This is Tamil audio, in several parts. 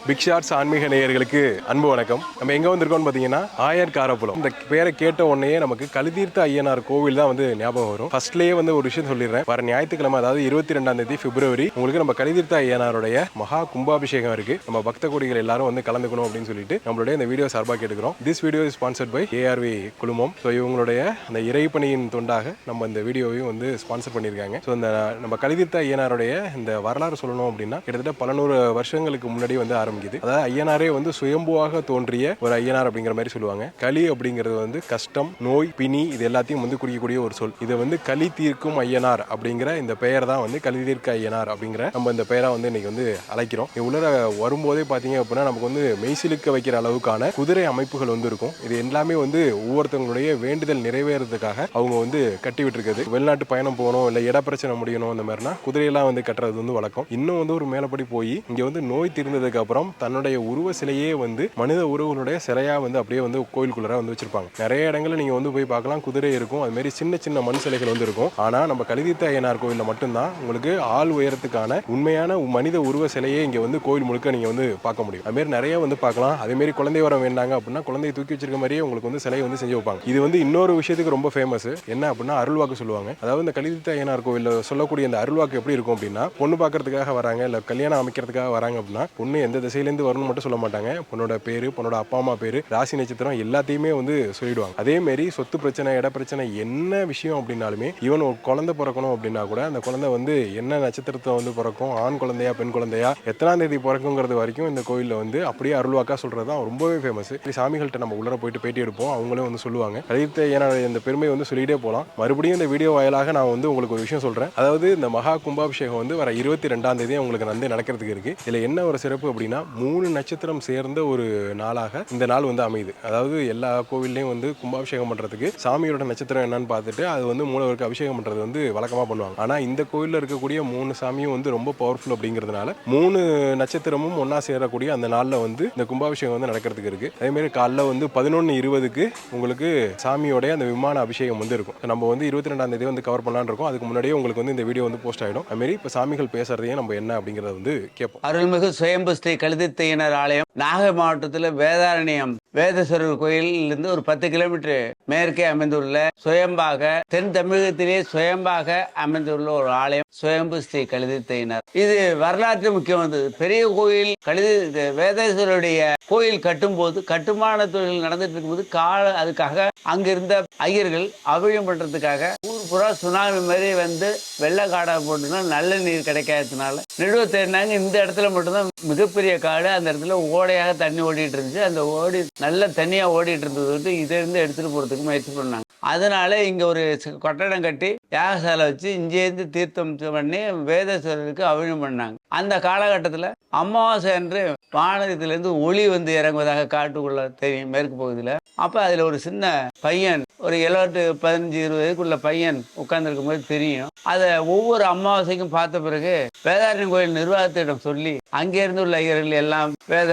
பிக் ஷாட்ஸ் ஆன்மீக நேயர்களுக்கு அன்பு வணக்கம். நம்ம எங்க வந்திருக்கோம்னு பாத்தீங்கன்னா ஆயர் காரப்புலம். இந்த பேரை கேட்ட உடனே நமக்கு கலிதீர்த்த ஐயனார் கோவில் தான் வந்து ஞாபகம் வரும். ஃபர்ஸ்ட்லயே வந்து ஒரு விஷயம் சொல்லிடுறேன். வர ஞாயிற்றுக்கிழமை, அதாவது 22 பிப்ரவரி உங்களுக்கு நம்ம கலிதீர்த்த ஐயனாருடைய மகா கும்பாபிஷேகம் இருக்கு. நம்ம பக்த கோடிகள் எல்லாரும் வந்து கலந்துக்கணும் அப்படின்னு சொல்லிட்டு நம்மளுடைய இந்த வீடியோ சார்பாக கேட்டுக்கிறோம். This video is sponsored by ARV குழுமம். ஸோ இவங்களுடைய அந்த இறைப்பணியின் தொண்டாக நம்ம இந்த வீடியோவையும் வந்து ஸ்பான்சர் பண்ணியிருக்காங்க. ஸோ இந்த நம்ம கலிதீர்த்த ஐயனாருடைய இந்த வரலாறு சொல்லணும் அப்படின்னா கிட்டத்தட்ட பல நூறு வருஷங்களுக்கு முன்னாடி வந்து ஆரம்பிக்குது. அதாவது ஐயனாரே வந்து சுயம்புவாக தோன்றிய ஒரு ஐயனார் அப்படிங்கிற மாதிரி சொல்லுவாங்க. களி அப்படிங்கிறது வந்து கஷ்டம், நோய், பிணி இது எல்லாத்தையும் வந்து குறிக்கக்கூடிய ஒரு சொல். இது வந்து களி தீர்க்கும் ஐயனார் அப்படிங்கிற இந்த பெயர் தான் வந்து களி தீர்க்க ஐயனார் அப்படிங்கிற நம்ம இந்த பெயரை வந்து இன்னைக்கு வந்து அழைக்கிறோம். உள்ள வரும்போதே பாத்தீங்க அப்படின்னா நமக்கு வந்து மெய்சிலுக்க வைக்கிற அளவுக்கான குதிரை அமைப்புகள் வந்து இருக்கும். இது எல்லாமே வந்து ஒவ்வொருத்தவங்களுடைய வேண்டுதல் நிறைவேறதுக்காக அவங்க வந்து கட்டி விட்டுருக்குது. வெளிநாட்டு பயணம் போகணும், இல்லை இட பிரச்சனை முடியணும், இந்த மாதிரினா குதிரையெல்லாம் வந்து கட்டுறது வந்து வழக்கம். இன்னும் வந்து ஒரு மேலப்படி போய் இங்க வந்து நோய் தீர்ந்ததுக்கு அப்புறம் தன்னுடைய உருவ சிலையே வந்து மனித உருவங்களுடைய சிலையா வந்து அப்படியே வந்து கோயிலுக்குள்ள வந்து வச்சிருப்பாங்க. நிறைய இடங்கள்ல நீங்க வந்து போய் பார்க்கலாம், குதிரை இருக்கும், அது மாதிரி சின்ன சின்ன மண் சிலைகள் வந்து இருக்கும். ஆனா நம்ம கலிதீர்த்த ஐயனார் கோயில்ல மட்டும்தான் உங்களுக்கு ஆள் உயரத்துக்கான உண்மையான மனித உருவ சிலையே இங்க வந்து கோயில் முழுக்க நீங்க வந்து பார்க்க முடியும். அது மாதிரி நிறைய வந்து பார்க்கலாம். அதே மாதிரி குழந்தை வரம் வேண்டாங்க அப்படின்னா குழந்தையை தூக்கி வச்சிருக்க மாதிரியே உங்களுக்கு வந்து சிலையை வந்து செஞ்சு வைப்பாங்க. இது வந்து இன்னொரு விஷயத்துக்கு ரொம்ப ஃபேமஸ். என்ன அப்படின்னா அருள்வாக்கு சொல்லுவாங்க. அதாவது இந்த கலிதீர்த்த ஐயனார் கோயில்ல சொல்லக்கூடிய இந்த அருள்வாக்கு எப்படி இருக்கும் அப்படின்னா, பொண்ணு பார்க்கறதுக்காக வராங்க, இல்ல கல்யாணம் அமைக்கிறதுக்காக வராங்க அப்படின்னா பொண்ணு எந்த திசையிலேருந்து வரணும் மட்டும் சொல்ல மாட்டாங்க. பொண்ணோட பேரு, பொண்ணோட அப்பா அம்மா பேரு, ராசி நட்சத்திரம் எல்லாத்தையுமே வந்து சொல்லிடுவாங்க. அதே மாதிரி சொத்து பிரச்சனை, இட பிரச்சனை, என்ன விஷயம் அப்படின்னாலுமே ஈவன் ஒரு குழந்தை பிறக்கணும் அப்படின்னா கூட அந்த குழந்தை வந்து என்ன நட்சத்திரத்தை வந்து பிறக்கும், ஆண் குழந்தையா பெண் குழந்தையா, எத்தனாம் தேதி பிறக்குங்கிறது வரைக்கும் இந்த கோயில்ல வந்து அப்படியே அருள்வாக்கா சொல்றது தான் ரொம்பவே ஃபேமஸ். சாமிகள்கிட்ட நம்ம உள்ள போயிட்டு பேட்டி எடுப்போம், அவங்களே வந்து சொல்லுவாங்க. கலிதீர்த்த ஐயனார் இந்த பெருமை வந்து சொல்லிட்டே போகலாம். மறுபடியும் இந்த வீடியோ வாயிலாக நான் வந்து உங்களுக்கு ஒரு விஷயம் சொல்றேன். அதாவது இந்த மகா கும்பாபிஷேகம் வந்து வர 22 உங்களுக்கு வந்து நடக்கிறதுக்கு இருக்கு. இதுல என்ன ஒரு சிறப்பு அப்படின்னா 3 நட்சத்திரம் சேர்ந்த ஒரு நாளாக இந்த நாள் வந்து அமையுது. அதாவது எல்லா கோவில்லையும் வந்து கும்பாபிஷேகம் பண்றதுக்கு சாமியோட நட்சத்திரம் என்னன்னு பார்த்துட்டு அது வந்து மூலவருக்கு அபிஷேகம் பண்றது வந்து வழக்கமா பண்ணுவாங்க. ஆனா இந்த கோயில்ல இருக்கக்கூடிய 3 சாமியும் வந்து ரொம்ப பவர்ஃபுல் அப்படிங்கிறதுனால 3 நட்சத்திரமும் ஒன்னா சேரக்கூடிய அந்த நாள்ல வந்து இந்த கும்பாபிஷேகம் வந்து நடக்கிறதுக்கு இருக்கு. அதே மாதிரி காலைல வந்து 11:20 உங்களுக்கு சாமியோட அந்த விமான அபிஷேகம் வந்து இருக்கும். நம்ம வந்து 22 வந்து கவர் பண்ணலாம்னு இருக்கோம். அதுக்கு முன்னாடியே உங்களுக்கு வந்து இந்த வீடியோ வந்து போஸ்ட் ஆயிடும். அது மாதிரி இப்ப சாமிகள் பேசுறதையே நம்ம என்ன அப்படிங்கறத வந்து கேட்போம். அருள்மிகு சுயம்பு ஸ்ரீ கலிதீர்த்த ஐயனார் ஆலயம் நாகை மாவட்டத்தில் வேதாரண்யம் வேதேஸ்வரர் கோயிலிருந்து ஒரு 10 கிலோமீட்டர் மேற்கே அமைந்துள்ள சுயம்பாக, தென் தமிழகத்திலே சுயம்பாக அமைந்துள்ள ஒரு ஆலயம் சுயம்பு ஸ்ரீ கலிதீர்த்த ஐயனார். இது வரலாற்று முக்கியமானது. பெரிய கோயில் வேதேஸ்வரருடைய கோயில் கட்டும் போது, கட்டுமான தொழில் நடந்துட்டு இருக்கும்போது அதுக்காக அங்கிருந்த ஐயர்கள் அபிஷேகம் பண்றதுக்காக ஊர் புறா சுனாமி மாதிரி வந்து வெள்ளை காடா போட்டுனா நல்ல நீர் கிடைக்காததுனால நெடுவ தேடினாங்க. இந்த இடத்துல மட்டும்தான் மிகப்பெரிய காடு, அந்த இடத்துல ஓடையாக தண்ணி ஓடிட்டு இருந்துச்சு. அந்த ஓடி நல்ல தண்ணியா ஓடிட்டு இருந்தது இதை இருந்து எடுத்துட்டு போறதுக்கு முயற்சி பண்ணாங்க. அதனால இங்க ஒரு கட்டடம் கட்டி யாகசாலை வச்சு இங்கேருந்து தீர்த்தம் பண்ணி வேதேஸ்வரருக்கு அபிஷேகம் பண்ணாங்க. அந்த காலகட்டத்தில் அமாவாசை அன்று வானத்திலிருந்து ஒளி வந்து இறங்குவதாக காட்டுக்குள்ள தெரியும், மேற்கு பகுதியில். அப்ப அதுல ஒரு சின்ன பையன், ஒரு 15-20 வயதுக்குள்ள பையன் உட்கார்ந்துருக்கும் போது தெரியும். அதை ஒவ்வொரு அமாவாசைக்கும் பார்த்த பிறகு வேதாரண்யம் கோயில் நிர்வாகத்திடம் சொல்லி அங்கிருந்து உள்ள ஐயர்கள் எல்லாம் வேத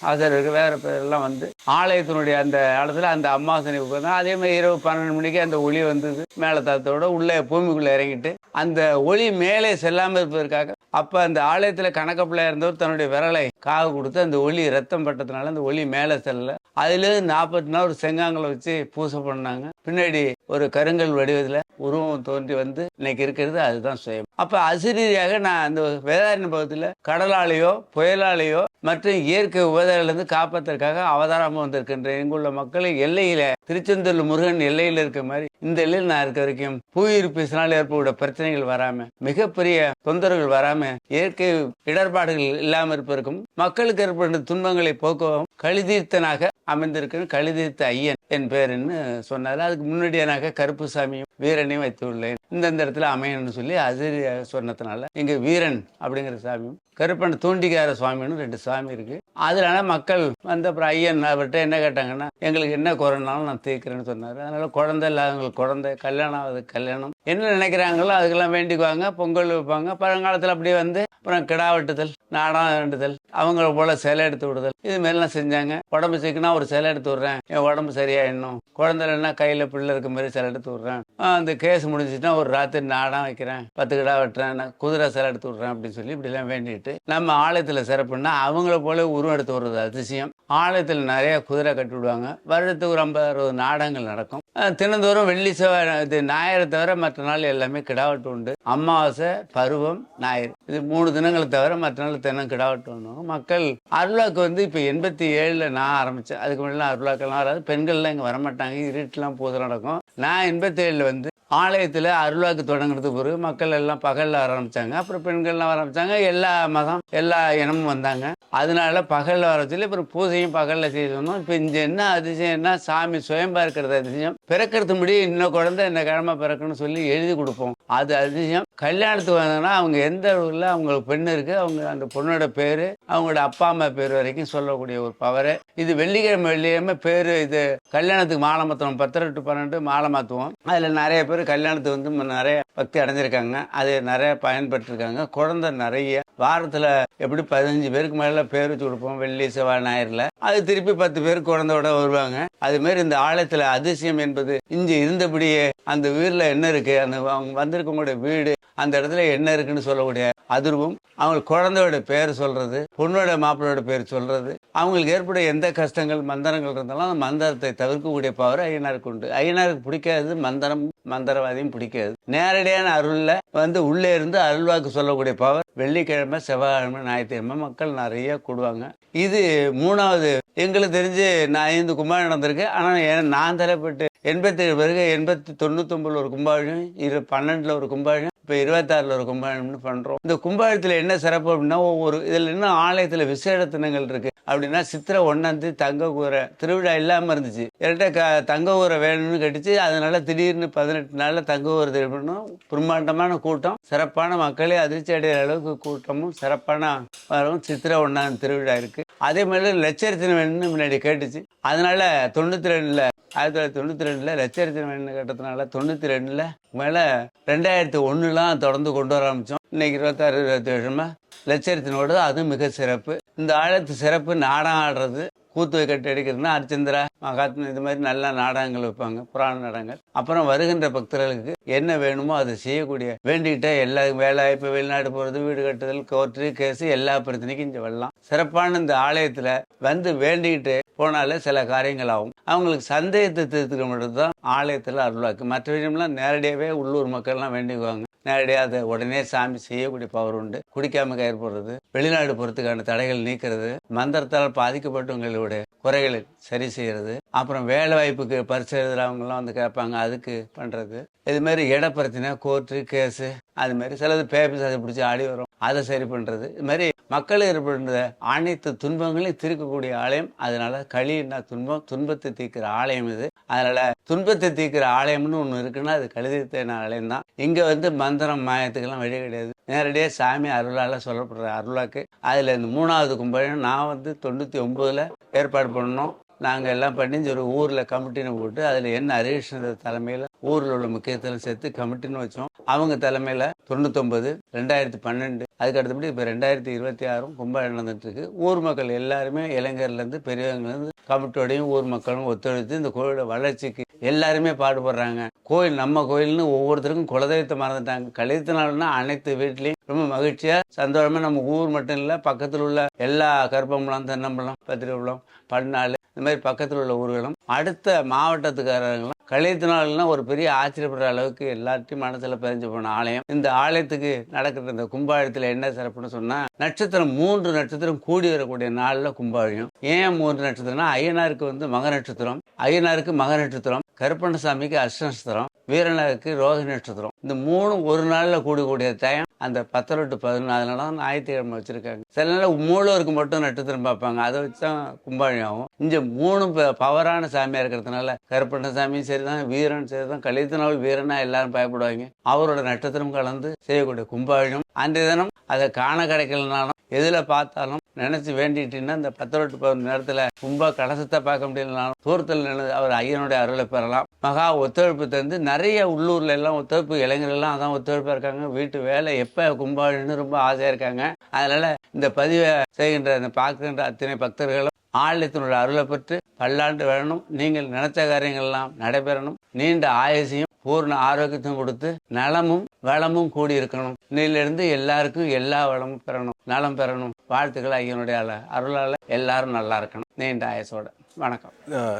ஆசிரியர்கள் வேற பேரெல்லாம் வந்து ஆலயத்தினுடைய அந்த இடத்துல அந்த அமாவாசனை உட்கார்ந்து, அதே மாதிரி இரவு 12 மணிக்கு அந்த ஒளி வந்தது மேலத்தாத்தோட உள்ளே பூமிக்குள்ள இறங்கிட்டு அந்த ஒளி மேலே செல்லாமல் இருப்பதற்காக அப்ப அந்த ஆலயத்துல கணக்கப்பிள்ளையா இருந்தவர் தன்னுடைய விரலை காவு கொடுத்து அந்த ஒளி ரத்தம் பட்டதுனால அந்த ஒளி மேலே செல்ல அதுல 40 நாள் ஒரு செங்காங்களை வச்சு பூசை பண்ணாங்க. பின்னாடி ஒரு கருங்கல் வடிவத்துல உருவம் தோன்றி வந்து இன்னைக்கு இருக்கிறது அதுதான் சுயம். அப்ப அசிரீதியாக நான் அந்த வேதாரண்ய பகுதியில் கடலாலேயோ புயலாலேயோ மற்றும் இயற்கை உபதையிலிருந்து காப்பதற்காக அவதாரமாக வந்திருக்கின்றேன். இங்குள்ள மக்களை எல்லையில திருச்செந்தூர் முருகன் எல்லையில் இருக்க மாதிரி இந்த எல்லையில் நான் இருக்க வரைக்கும் புவியீர்ப்பினால் ஏற்பட பிரச்சனைகள் வராம, மிகப்பெரிய தொந்தரவுகள் வராம, இயற்கை இடர்பாடுகள் இல்லாமல் இருப்பதற்கும் மக்களுக்கு ஏற்பட்ட துன்பங்களை போக்கவும் கலிதீர்த்தனாக அமைந்திருக்கிற கலிதீர்த்த ஐயன் என் பேருன்னு சொன்னார். அதுக்கு முன்னாடியாக கருப்புசாமியும் வீரனையும் வைத்துள்ளேன். இந்தந்த இடத்துல அமையன்னு சொல்லி அது சொன்னதுனால இங்க வீரன் அப்படிங்கிற சாமியும் கருப்பன் தூண்டிக்கார சுவாமின்னு 2 சாமி இருக்கு. அதனால மக்கள் வந்து அப்புறம் ஐயன் அவர்கிட்ட என்ன கேட்டாங்கன்னா, எங்களுக்கு என்ன குறைனாலும் நான் தீர்க்கிறேன்னு சொன்னார். அதனால குழந்தை இல்லாதவங்களுக்கு குழந்தை, கல்யாணம் ஆகுது கல்யாணம், என்ன நினைக்கிறாங்களோ அதுக்கெல்லாம் வேண்டிக்குவாங்க, பொங்கல் வைப்பாங்க. பழங்காலத்தில் அப்படியே வந்து அப்புறம் கிடா வெட்டுதல், நாடகம் வேண்டுதல், அவங்கள போல சிலை எடுத்து விடுதல், இது மாதிரிலாம் செஞ்சாங்க. உடம்பு சிக்கனா ஒரு சிலை எடுத்து விட்றேன், என் உடம்பு சரியாயிடணும். குழந்தை இல்லைன்னா கையில் பிள்ளை இருக்க மாதிரி சிலை எடுத்து விட்றேன். அந்த கேஸ் முடிஞ்சிச்சுன்னா ஒரு ராத்திரி நாடாக வைக்கிறேன், 10 கிடா வெட்டுறேன், நான் குதிரை சிலை எடுத்து விட்றேன் அப்படின்னு சொல்லி இப்படிலாம் வேண்டிட்டு நம்ம ஆலயத்தில் சிறப்புன்னா அவங்கள போல உருவம் எடுத்து விடுறது அதிசயம். ஆலயத்தில் நிறைய குதிரை கட்டி விடுவாங்க. வருடத்துக்கு ஒரு 50-60 நாடகங்கள் நடக்கும். தினந்தோறும் வெள்ளி செவ்வாய் இது ஞாயிறு தவிர மற்ற நாள் எல்லாமே கிடாவட்டு உண்டு. அமாவாசை, பருவம், ஞாயிறு இது 3 தினங்களை தவிர மற்ற நாள் தினம் கிடாவட்டு உண்டு. மக்கள் அருளாக்கு வந்து இப்போ 87ல் நான் ஆரம்பித்தேன். அதுக்கு முன்னாடி அருளாக்கெல்லாம் வராது. பெண்கள்லாம் இங்கே வரமாட்டாங்க, இருட்டுலாம் போது நடக்கும். நான் 87ல் வந்து ஆலயத்தில் அருள்வாக்கு தொடங்குறதுக்கு பிறகு மக்கள் எல்லாம் பகலில் வர ஆரம்பித்தாங்க. அப்புறம் பெண்கள்லாம் வர ஆரம்பித்தாங்க. எல்லா மதம் எல்லா இனமும் வந்தாங்க. அதனால பகலில் வர சொல்லி அப்புறம் பூஜையும் பகலில் செய்ய சொன்னோம். இப்போ இங்கே என்ன அதிசயம்னா சாமி சுயம்பா இருக்கிறது அதிசயம். பிறக்கிறது முடியும் இன்னும் குழந்தை இந்த கிழமை பிறக்கணும்னு சொல்லி எழுதி கொடுப்போம், அது அதிசயம். கல்யாணத்துக்கு வந்தாங்கன்னா அவங்க எந்த ஊரில் அவங்களுக்கு பெண்ணு இருக்குது, அவங்க அந்த பொண்ணோட பேர், அவங்களோட அப்பா அம்மா பேர் வரைக்கும் சொல்லக்கூடிய ஒரு பவரு இது. வெள்ளிக்கிழமை பேர் இது கல்யாணத்துக்கு மாலை மாற்றுவோம். 10 to 12 மாலை மாற்றுவோம். அதில் நிறைய பேர் கல்யாணத்துக்கு வந்து நிறைய பக்தி அடைஞ்சிருக்காங்க, அது நிறைய பயன்பட்டுருக்காங்க. குழந்தை நிறைய வாரத்தில் எப்படி 15 பேருக்கு மேலே பேர் வச்சு கொடுப்போம் வெள்ளி செவ்வாய் ஞாயிறில். அது திருப்பி 10 பேருக்கு குழந்தையோட வருவாங்க. அதுமாரி இந்த ஆலயத்தில் அதிசயம் என்பது இங்கே இருந்தபடியே அந்த வீரில் என்ன இருக்கு, அந்த அவங்க வந்திருக்கவங்களுடைய வீடு அந்த இடத்துல என்ன இருக்குன்னு சொல்லக்கூடிய அதிர்வும், அவங்களுக்கு குழந்தையோட பேர் சொல்றது, பொண்ணோட மாப்பிள்ளையோட பேர் சொல்றது, அவங்களுக்கு ஏற்படும் எந்த கஷ்டங்கள் மந்திரங்கள் இருந்தாலும் அந்த மந்திரத்தை தவிர்க்கக்கூடிய பவர் ஐயனாருக்கு உண்டு. ஐயனாருக்கு பிடிக்காது மந்திரம், மந்திரவாதியும் பிடிக்காது. நேரடியான அருள்ல வந்து உள்ளே இருந்து அருள்வாக்கு சொல்லக்கூடிய பவர் வெள்ளிக்கிழமை, செவ்வாய்க்கிழமை, ஞாயிற்றுக்கிழமை மக்கள் நிறைய கூடுவாங்க. இது 3வது. எங்களுக்கு தெரிஞ்சு நான் 5 கும்பாபிஷேகம் நடந்திருக்கு. ஆனால் நான் தலைப்பட்டு 87 பிறகு 99 ஒரு கும்பாபிஷேகம், 12ல் ஒரு கும்பாபிஷேகம், இப்போ 26ல் ஒரு கும்பாபிஷேகம்னு பண்ணுறோம். இந்த கும்பாபிஷேகத்தில் என்ன சிறப்பு அப்படின்னா ஒவ்வொரு இதில் இன்னும் ஆலயத்தில் விசேட தினங்கள் இருக்கு. அப்படின்னா சித்திரை 1 தங்க கூரை திருவிழா இல்லாமல் இருந்துச்சு. என்கிட்ட தங்க கூரை வேணும்னு கட்டிச்சு. அதனால திடீர்னு 18 நாளில் தங்க கூரை திரும்பணும். பிரம்மாண்டமான கூட்டம், சிறப்பான மக்களே அதிர்ச்சி அடைகிற அளவுக்கு கூட்டமும் சிறப்பான வரும். சித்திரை 1 திருவிழா இருக்கு. அதே மாதிரி லட்சரித்தனை வேணும்னு முன்னாடி கேட்டுச்சு. அதனால 92ல் 1992ல் லட்சரித்தனை வேணும்னு கேட்டதுனால 92ல் மேலே 2001லாம் தொடர்ந்து கொண்டு வர ஆரம்பித்தோம். இன்னைக்கு 26-27 வருஷமா லட்சரித்தனோடு அதுவும் மிக சிறப்பு. இந்த ஆலயத்து சிறப்பு நாடகம் ஆடுறது, கூத்து கட்டி அடிக்கிறதுனா அர்ச்சந்திரா, மகாத்மா, இது மாதிரி நல்ல நாடகங்கள் வைப்பாங்க, புராண நாடகங்கள். அப்புறம் வருகின்ற பக்தர்களுக்கு என்ன வேணுமோ அதை செய்யக்கூடிய வேண்டிக்கிட்ட எல்லா வேலை, இப்போ வெளிநாடு போகிறது, வீடு கட்டுதல், கோர்ட்டு கேஸு எல்லா பிரச்சனைக்கும் இங்கே வரலாம். சிறப்பான இந்த ஆலயத்தில் வந்து வேண்டிக்கிட்டு போனாலே சில காரியங்கள் ஆகும். அவங்களுக்கு சந்தேகத்தை தீர்த்துக்க மட்டும் தான் ஆலயத்தில் அருள்வாக்கு. மற்ற விஷயம்லாம் நேரடியாகவே உள்ளூர் மக்கள்லாம் வேண்டிக்குவாங்க. நேரடியாக அதை உடனே சாமி செய்யக்கூடிய பவர் உண்டு. குடிக்காம கயிறு போடுறது, வெளிநாடு போகிறதுக்கான தடைகள் நீக்கிறது, மந்திரத்தால் பாதிக்கப்பட்டவங்களுடைய குறைகளை சரி செய்யறது, அப்புறம் வேலை வாய்ப்புக்கு பரிசு எழுதுறவங்கலாம் வந்து கேட்பாங்க, அதுக்கு பண்ணுறது. இது மாதிரி இட பிரச்சனை, கோர்ட்டு கேஸு, அது மாதிரி சிலது பேப்பர்ஸ் அதை பிடிச்சி ஆடி வரும், அதை சரி பண்ணுறது. இது மாதிரி மக்கள் ஏற்படுற அனைத்து துன்பங்களையும் தீர்க்கக்கூடிய ஆலயம். அதனால களின்னா துன்பம், துன்பத்தை தீர்க்கிற ஆலயம் இது. அதனால துன்பத்தை தீர்க்கிற ஆலயம்னு ஒன்று இருக்குன்னா அது கழுதித்தேன ஆலயம் தான். இங்கே வந்து மந்திரம் மாயத்துக்கெல்லாம் வழி கிடையாது. நேரடியாக சாமி அருளால் சொல்லப்படுற அருளாக்கு. அதில் இந்த 3வது கும்பாபிஷேகம் நான் வந்து 99ல் ஏற்பாடு பண்ணோம். நாங்கள் எல்லாம் பண்ணி ஒரு ஊரில் கமிட்டின்னு போட்டு அதில் என்ன ஹரிகிருஷ்ண தலைமையில் ஊரில் உள்ள முக்கியத்தெல்லாம் சேர்த்து கமிட்டின்னு வச்சோம். அவங்க தலைமையில் 99, 2012, அதுக்கு அடுத்தபடி இப்போ 2026 கும்பாபிஷேகம் நடந்துட்டு இருக்கு. ஊர் மக்கள் எல்லாருமே இளைஞர்லேருந்து பெரியவங்கலேருந்து கமிட்டியோடையும் ஊர் மக்களும் ஒத்துழைத்து இந்த கோயிலோட வளர்ச்சிக்கு எல்லாருமே பாடுபடுறாங்க. கோயில் நம்ம கோயில்னு ஒவ்வொருத்தருக்கும் குலதெய்வத்தை மறந்துட்டாங்க. கழித்தனால்னா அனைத்து வீட்லேயும் ரொம்ப மகிழ்ச்சியாக சந்தோஷமாக நம்ம ஊர் மட்டும் இல்லை, பக்கத்தில் உள்ள எல்லா கருப்பம்பலம், தென்னம்பலம், பத்திரிகுளம், பன்னாள், இந்த மாதிரி பக்கத்தில் உள்ள ஊர்களும் அடுத்த மாவட்டத்துக்காரங்களும் கழித்தனால்னா ஒரு பெரிய ஆச்சரியப்படுற அளவுக்கு எல்லாத்தையும் மனசில் பதிஞ்சு போன ஆலயம். இந்த ஆலயத்துக்கு நடக்கிற இந்த கும்பாபிஷேகத்தில் என்ன சிறப்புன்னு சொன்னால் நட்சத்திரம் 3 நட்சத்திரம் கூடி வரக்கூடிய நாளில் கும்பாபிஷேகம். ஏன் 3 நட்சத்திரம்னா ஐயனாருக்கு வந்து மக நட்சத்திரம், ஐயனாருக்கு மக நட்சத்திரம், கருப்பண்ணசாமிக்கு அஷ்ட நட்சத்திரம், வீரனாருக்கு ரோஹிணி நட்சத்திரம். இந்த 3 ஒரு நாளில் கூடக்கூடிய டைம் அந்த 10 to 11. அதனால தான் ஞாயிற்றுக்கிழமை வச்சிருக்காங்க. சில நாள் மூலவருக்கு மட்டும் நட்சத்திரம் பார்ப்பாங்க, அதை வச்சு தான் கும்பாபிஷேகம் ஆகும். இங்கே 3 பவரான சாமியாக இருக்கிறதுனால கருப்பண்ணசாமியும் சரிதான், வீரன் சரிதான். கழித்தனாள் வீரனா எல்லாரும் பயப்படுவாங்க. அவரோட நட்சத்திரம் கலந்து செய்யக்கூடிய கும்பாபிஷேகம். அன்றைய தினம் அதை காண கிடைக்கலனாலும் எதில் பார்த்தாலும் நினைச்சு வேண்டிட்டீங்கன்னா இந்த 10 to 11 நேரத்தில் கும்ப கலசத்தை பார்க்க முடியலனாலும் தூரத்தில் நினைச்சு அவர் ஐயனுடைய அருளை பெறலாம். மகா ஒத்துழைப்பு தந்து நிறைய உள்ளூர்ல எல்லாம் ஒத்துழைப்பு, இளைஞர்கள் எல்லாம் அதான் ஒத்துழைப்பா இருக்காங்க. வீட்டு வேலை எப்ப கும்பாபிஷேகம்னு ரொம்ப ஆசையா இருக்காங்க. அதனால இந்த பதிவை செய்கின்ற பார்க்கின்ற அத்தனை பக்தர்களும் ஆலயத்தினுடைய அருளை பெற்று பல்லாண்டு வேணும். நீங்கள் நினைச்ச காரியங்கள் எல்லாம் நடைபெறணும். நீண்ட ஆயுசையும் பூர்ண ஆரோக்கியத்தையும் கொடுத்து நலமும் வளமும் கூடி இருக்கணும். இன்னிலிருந்து எல்லாருக்கும் எல்லா வளமும் பெறணும், நலம் பெறணும். வாழ்த்துக்கள். ஐயனுடைய அருளால எல்லாரும் நல்லா இருக்கணும், நீண்ட ஆயுசோட. வணக்கம்.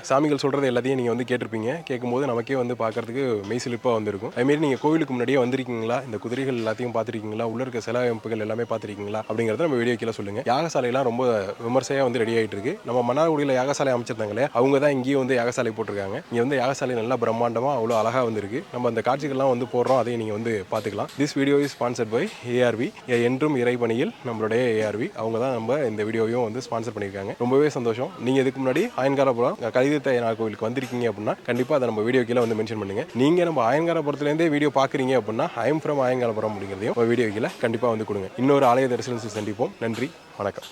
சாமிகள் சொல்கிறது எல்லாத்தையும் நீங்கள் வந்து கேட்டிருப்பீங்க. கேட்கும்போது நமக்கே வந்து பார்க்கறதுக்கு மெய்சிலிப்பாக வந்திருக்கும். அதுமாரி நீங்கள் கோவிலுக்கு முன்னாடியே வந்திருக்கீங்களா? இந்த குதிரைகள் எல்லாத்தையும் பார்த்துருக்கீங்களா? உள்ள இருக்க சில அமைப்புகள் எல்லாமே பார்த்துருக்கீங்களா? அப்படிங்கிறத நம்ம வீடியோ கீழே சொல்லுங்கள். யாகசாலையெல்லாம் ரொம்ப விமர்சையாக வந்து ரெடி ஆகிட்டு இருக்கு. நம்ம மன்னார்குடியில் யாகசாலை அமைச்சிருந்தாங்களே, அவங்க தான் இங்கேயும் வந்து யாகசாலை போட்டிருக்காங்க. இங்கே வந்து யாகசாலை நல்லா பிரம்மாண்டமாக அவ்வளோ அழகாக வந்துருக்கு. நம்ம அந்த காட்சிகள்லாம் வந்து போடுறோம், அதையும் நீங்கள் வந்து பார்த்துக்கலாம். This video is sponsored by ARV. என்றும் இறைப்பணியில் நம்மளுடைய ஏஆர்வி அவங்க தான் நம்ம இந்த வீடியோவையும் வந்து ஸ்பான்சர் பண்ணியிருக்காங்க. ரொம்பவே சந்தோஷம். நீங்கள் இதுக்கு முன்னாடி அயன்காரபுரம் கலிதீர்த்த ஐயனார் கோவிலுக்கு வந்திருக்கீங்க அப்படின்னா கண்டிப்பாக அதை நம்ம வீடியோ கீழே வந்து மென்ஷன் பண்ணுங்க. நீங்கள் நம்ம அயன்காரபுரத்துலேருந்தே வீடியோ பார்க்குறீங்க அப்படின்னா ஐம் ஃப்ரம் அயன்காரபுரம் அப்படிங்கிறதையும் வீடியோ கீழே கண்டிப்பாக வந்து கொடுங்க. இன்னொரு ஆலய தரிசனத்தில் சந்திப்போம். நன்றி, வணக்கம்.